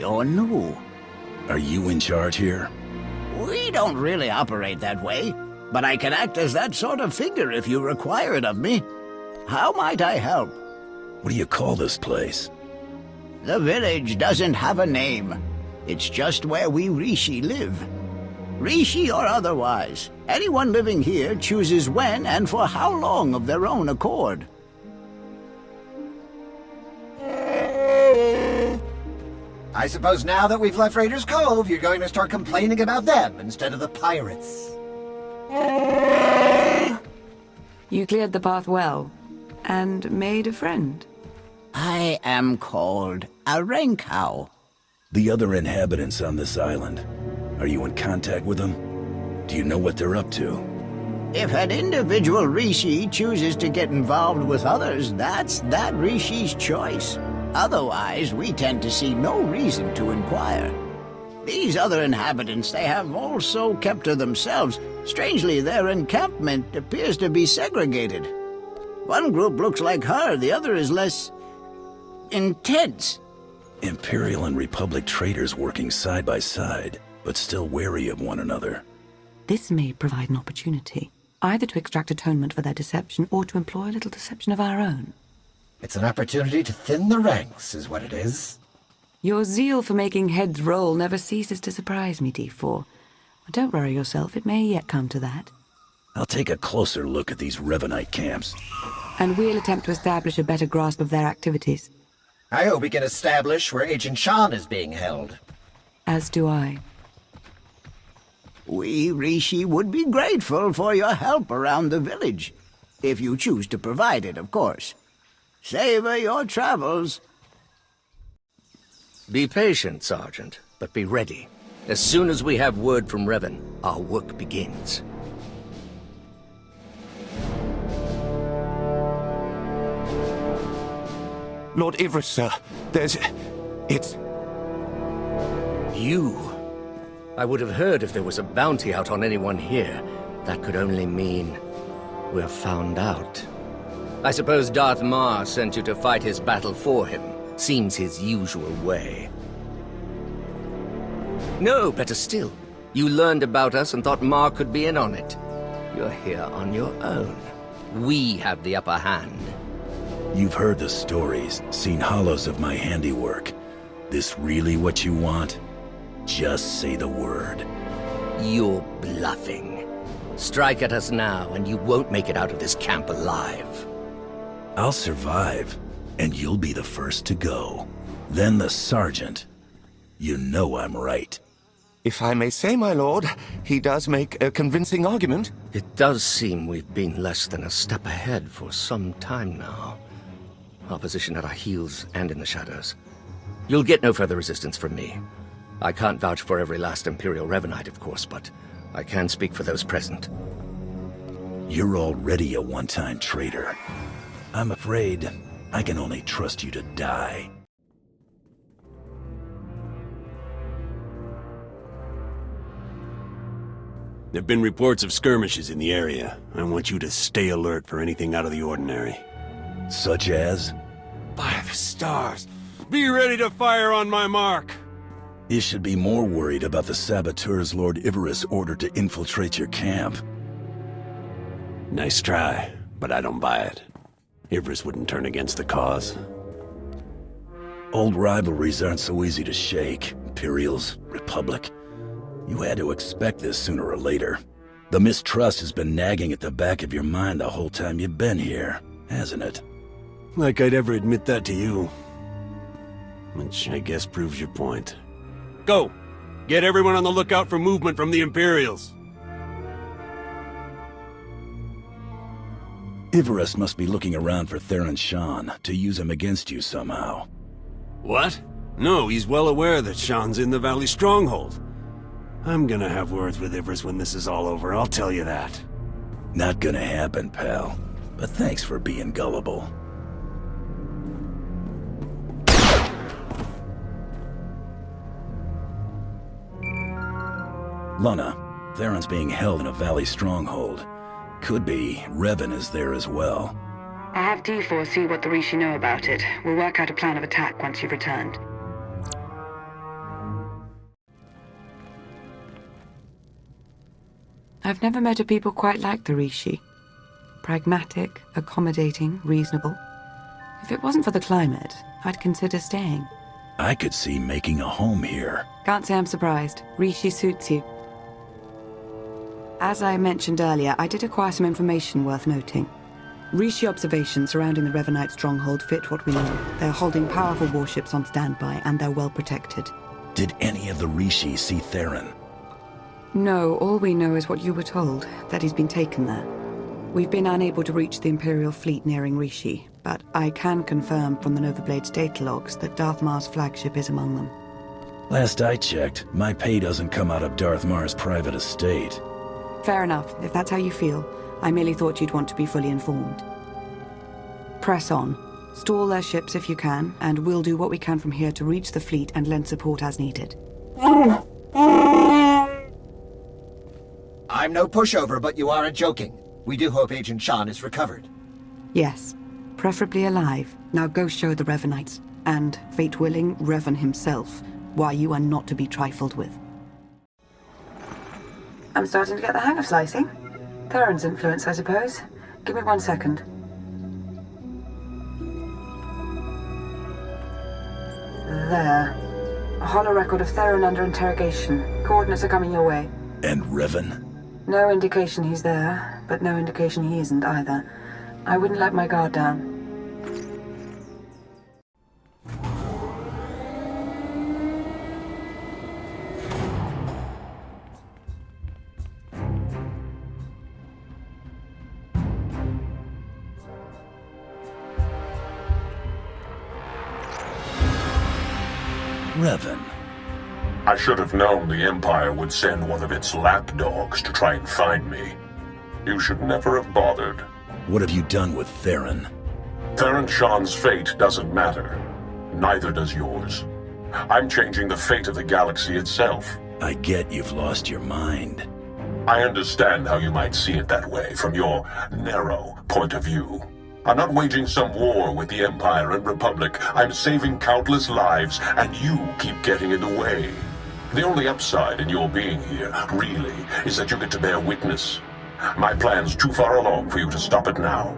you're new. Are you in charge here? We don't really operate that way, but I can act as that sort of figure if you require it of me. How might I help? What do you call this place? The village doesn't have a name. It's just where we Rishi live. Rishi or otherwise, anyone living here chooses when and for how long of their own accord. I suppose now that we've left Raiders Cove, you're going to start complaining about them instead of the pirates. You cleared the path well, and made a friend. I am called a Renkow. The other inhabitants on this island, are you in contact with them? Do you know what they're up to? If an individual Rishi chooses to get involved with others, that's that Rishi's choice. Otherwise, we tend to see no reason to inquire. These other inhabitants, they have also kept to themselves. Strangely, their encampment appears to be segregated. One group looks like her, the other is less intense. Imperial and Republic traders working side by side, but still wary of one another. This may provide an opportunity, either to extract atonement for their deception or to employ a little deception of our own. It's an opportunity to thin the ranks, is what it is. Your zeal for making heads roll never ceases to surprise me, D4. But don't worry yourself, it may yet come to that. I'll take a closer look at these Revanite camps. And we'll attempt to establish a better grasp of their activities. I hope we can establish where Agent Shan is being held. As do I. We, Rishi, would be grateful for your help around the village. If you choose to provide it, of course. Savor your travels. Be patient, Sergeant, but be ready. As soon as we have word from Revan, our work begins. Lord Ivris, sir. It's... You? I would have heard if there was a bounty out on anyone here. That could only mean we're found out. I suppose Darth Mar sent you to fight his battle for him. Seems his usual way. No, better still. You learned about us and thought Mar could be in on it. You're here on your own. We have the upper hand. You've heard the stories, seen hollows of my handiwork. This really what you want? Just say the word. You're bluffing. Strike at us now, and you won't make it out of this camp alive. I'll survive, and you'll be the first to go. Then the sergeant. You know I'm right. If I may say, my lord, he does make a convincing argument. It does seem we've been less than a step ahead for some time now. Opposition at our heels and in the shadows. You'll get no further resistance from me. I can't vouch for every last Imperial Revanite, of course, but I can speak for those present. You're already a one-time traitor. I'm afraid I can only trust you to die. There've been reports of skirmishes in the area. I want you to stay alert for anything out of the ordinary. Such as? By the stars! Be ready to fire on my mark! You should be more worried about the saboteurs Lord Ivris ordered to infiltrate your camp. Nice try, but I don't buy it. Ivris wouldn't turn against the cause. Old rivalries aren't so easy to shake. Imperials, Republic. You had to expect this sooner or later. The mistrust has been nagging at the back of your mind the whole time you've been here, hasn't it? Like I'd ever admit that to you. Which I guess proves your point. Go! Get everyone on the lookout for movement from the Imperials! Ivris must be looking around for Theron Shan to use him against you somehow. What? No, he's well aware that Shan's in the Valley Stronghold. I'm gonna have words with Ivris when this is all over, I'll tell you that. Not gonna happen, pal. But thanks for being gullible. Lana, Theron's being held in a Valley Stronghold. Could be Revan is there as well. I have D4 see what the Rishi know about it. We'll work out a plan of attack once you've returned. I've never met a people quite like the Rishi. Pragmatic, accommodating, reasonable. If it wasn't for the climate, I'd consider staying. I could see making a home here. Can't say I'm surprised. Rishi suits you. As I mentioned earlier, I did acquire some information worth noting. Rishi observations surrounding the Revanite stronghold fit what we know. They're holding powerful warships on standby, and they're well protected. Did any of the Rishi see Theron? No, all we know is what you were told, that he's been taken there. We've been unable to reach the Imperial fleet nearing Rishi, but I can confirm from the Novablade's data logs that Darth Mar's flagship is among them. Last I checked, my pay doesn't come out of Darth Mar's private estate. Fair enough, if that's how you feel. I merely thought you'd want to be fully informed. Press on. Stall their ships if you can, and we'll do what we can from here to reach the fleet and lend support as needed. I'm no pushover, but you aren't joking. We do hope Agent Shan is recovered. Yes, preferably alive. Now go show the Revanites, and, fate willing, Revan himself, why you are not to be trifled with. I'm starting to get the hang of slicing. Theron's influence, I suppose. Give me 1 second. There. A hollow record of Theron under interrogation. Coordinates are coming your way. And Revan? No indication he's there, but no indication he isn't either. I wouldn't let my guard down. Revan. I should have known the Empire would send one of its lapdogs to try and find me. You should never have bothered. What have you done with Theron? Theron Shan's fate doesn't matter. Neither does yours. I'm changing the fate of the galaxy itself. I get you've lost your mind. I understand how you might see it that way from your narrow point of view. I'm not waging some war with the Empire and Republic. I'm saving countless lives, and you keep getting in the way. The only upside in your being here, really, is that you get to bear witness. My plan's too far along for you to stop it now.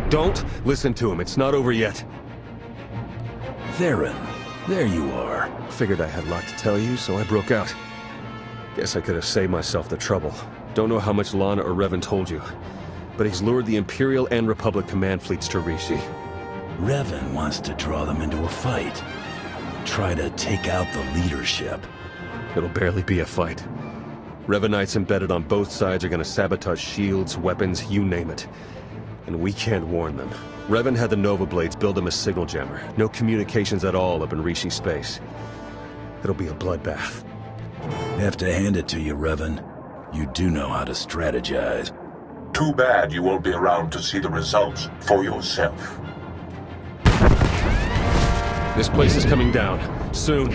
Don't listen to him. It's not over yet. Theron, there you are. Figured I had a lot to tell you, so I broke out. Guess I could have saved myself the trouble. Don't know how much Lana or Revan told you, but he's lured the Imperial and Republic command fleets to Rishi. Revan wants to draw them into a fight. Try to take out the leadership. It'll barely be a fight. Revanites embedded on both sides are gonna sabotage shields, weapons, you name it. And we can't warn them. Revan had the Nova Blades build him a signal jammer. No communications at all up in Rishi space. It'll be a bloodbath. Have to hand it to you, Revan. You do know how to strategize. Too bad you won't be around to see the results for yourself. This place is coming down. Soon.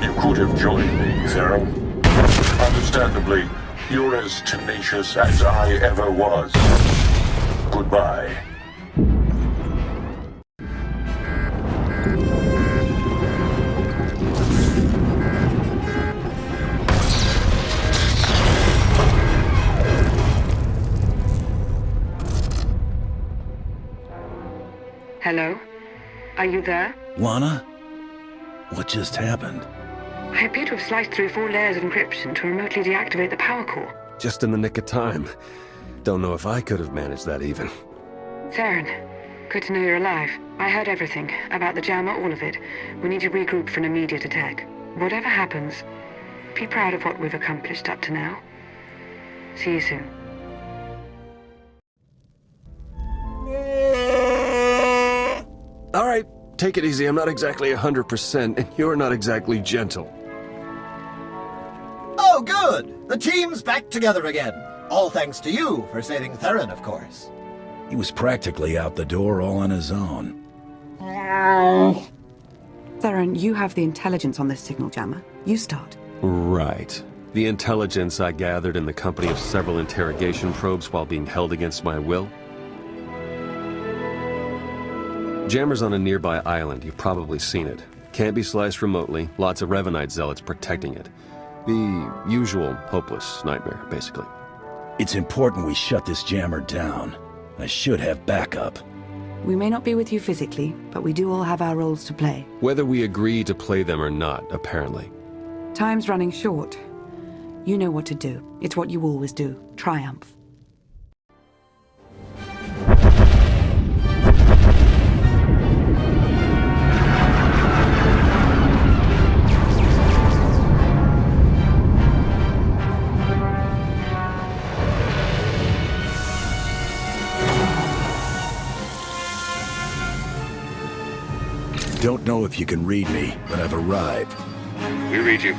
You could have joined me, Theron. Understandably, you're as tenacious as I ever was. Goodbye. Hello? Are you there? Lana? What just happened? I appear to have sliced through 4 layers of encryption to remotely deactivate the power core. Just in the nick of time. Don't know if I could have managed that even. Theron, good to know you're alive. I heard everything. About the jammer, all of it. We need to regroup for an immediate attack. Whatever happens, be proud of what we've accomplished up to now. See you soon. All right, take it easy. I'm not exactly 100%, and you're not exactly gentle. Oh, good! The team's back together again. All thanks to you for saving Theron, of course. He was practically out the door all on his own. Theron, you have the intelligence on this signal jammer. You start. Right. The intelligence I gathered in the company of several interrogation probes while being held against my will. Jammer's on a nearby island. You've probably seen it. Can't be sliced remotely. Lots of Revanite zealots protecting it. The usual hopeless nightmare, basically. It's important we shut this jammer down. I should have backup. We may not be with you physically, but we do all have our roles to play. Whether we agree to play them or not, apparently. Time's running short. You know what to do. It's what you always do. Triumph. Don't know if you can read me, but I've arrived. We read you.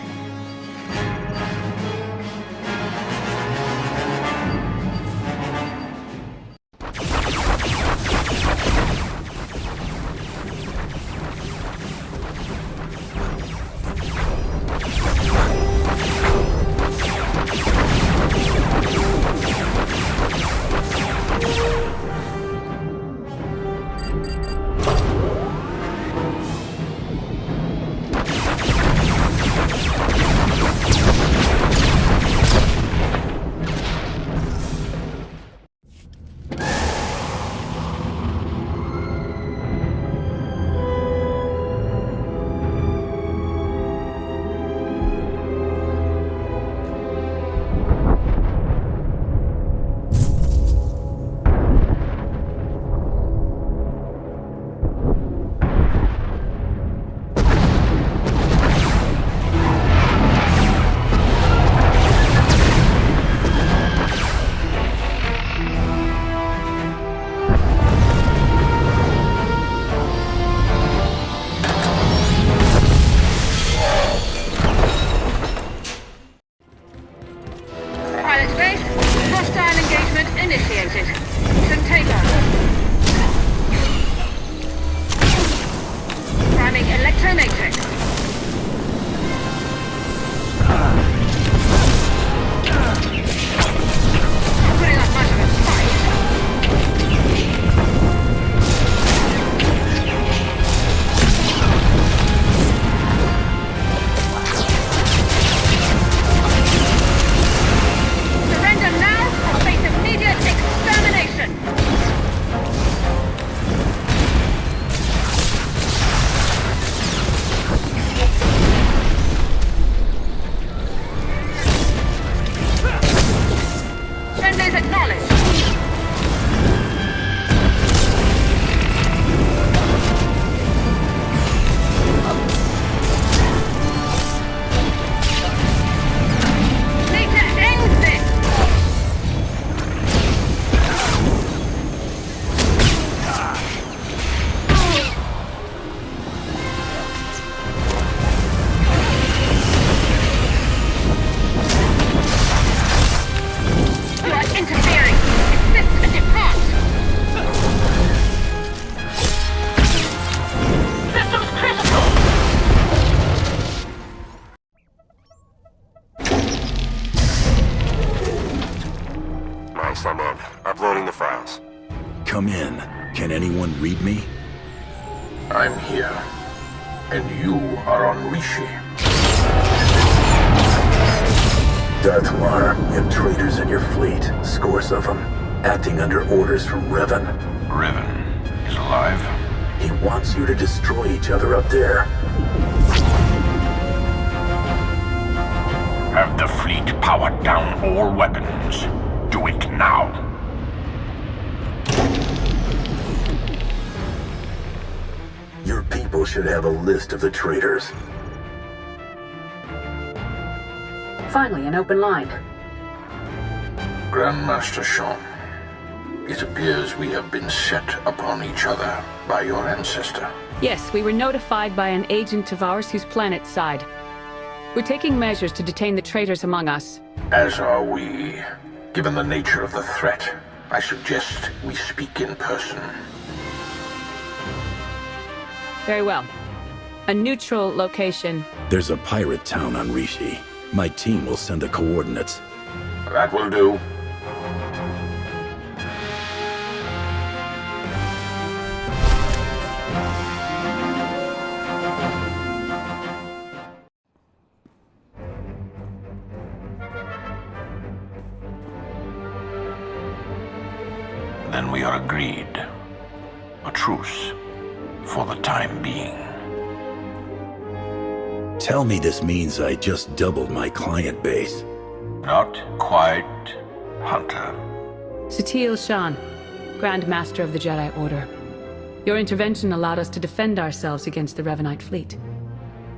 Uploading the files. Come in. Can anyone read me? I'm here. And you are on Rishi. Darthmar, you have traitors in your fleet. Scores of them. Acting under orders from Revan. Revan is alive. He wants you to destroy each other up there. Have the fleet power down all weapons. Do it now. Your people should have a list of the traitors. Finally, an open line. Grandmaster Shan, it appears we have been set upon each other by your ancestor. Yes, we were notified by an agent of ours whose planet side. We're taking measures to detain the traitors among us. As are we. Given the nature of the threat, I suggest we speak in person. Very well. A neutral location. There's a pirate town on Rishi. My team will send the coordinates. That will do. Then we are agreed. A truce. For the time being. Tell me this means I just doubled my client base. Not quite, Hunter. Theron Shan, Grand Master of the Jedi Order. Your intervention allowed us to defend ourselves against the Revanite fleet.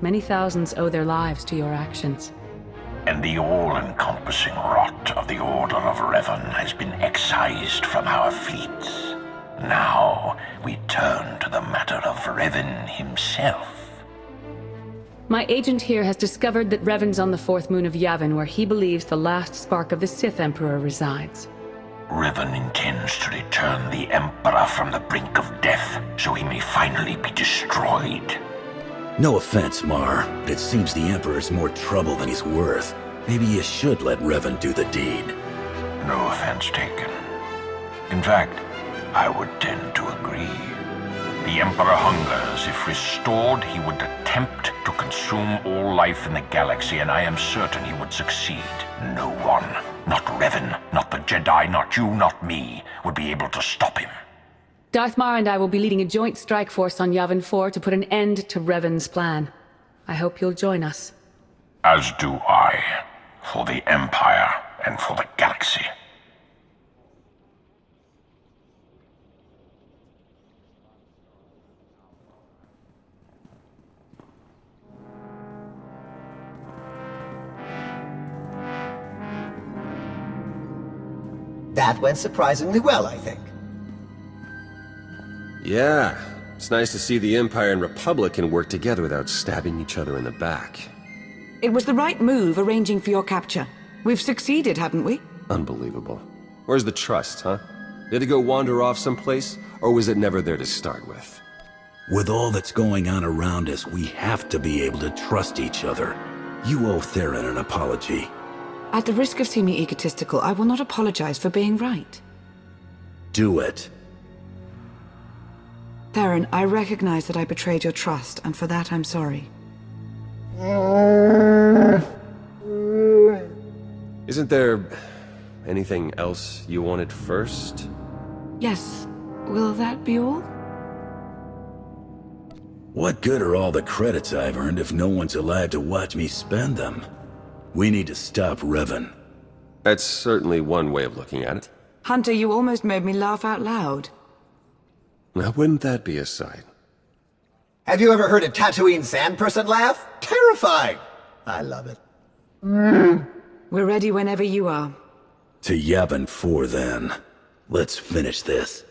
Many thousands owe their lives to your actions. And the all-encompassing rot of the Order of Revan has been excised from our fleets. Now, we turn to the matter of Revan himself. My agent here has discovered that Revan's on the fourth moon of Yavin, where he believes the last spark of the Sith Emperor resides. Revan intends to return the Emperor from the brink of death, so he may finally be destroyed. No offense, Mar, but it seems the Emperor's more trouble than he's worth. Maybe you should let Revan do the deed. No offense taken. In fact, I would tend to agree. The Emperor hungers. If restored, he would attempt to consume all life in the galaxy, and I am certain he would succeed. No one, not Revan, not the Jedi, not you, not me, would be able to stop him. Darth Mar and I will be leading a joint strike force on Yavin 4 to put an end to Revan's plan. I hope you'll join us. As do I. For the Empire and for the galaxy. That went surprisingly well, I think. Yeah, it's nice to see the Empire and Republic can work together without stabbing each other in the back. It was the right move arranging for your capture. We've succeeded, haven't we? Unbelievable. Where's the trust, huh? Did it go wander off someplace, or was it never there to start with? With all that's going on around us, we have to be able to trust each other. You owe Theron an apology. At the risk of seeming egotistical, I will not apologize for being right. Do it. Theron, I recognize that I betrayed your trust, and for that I'm sorry. Isn't there anything else you wanted first? Yes. Will that be all? What good are all the credits I've earned if no one's alive to watch me spend them? We need to stop Revan. That's certainly one way of looking at it. Hunter, you almost made me laugh out loud. Now, wouldn't that be a sight? Have you ever heard a Tatooine sand person laugh? Terrifying! I love it. We're ready whenever you are. To Yavin 4, then. Let's finish this.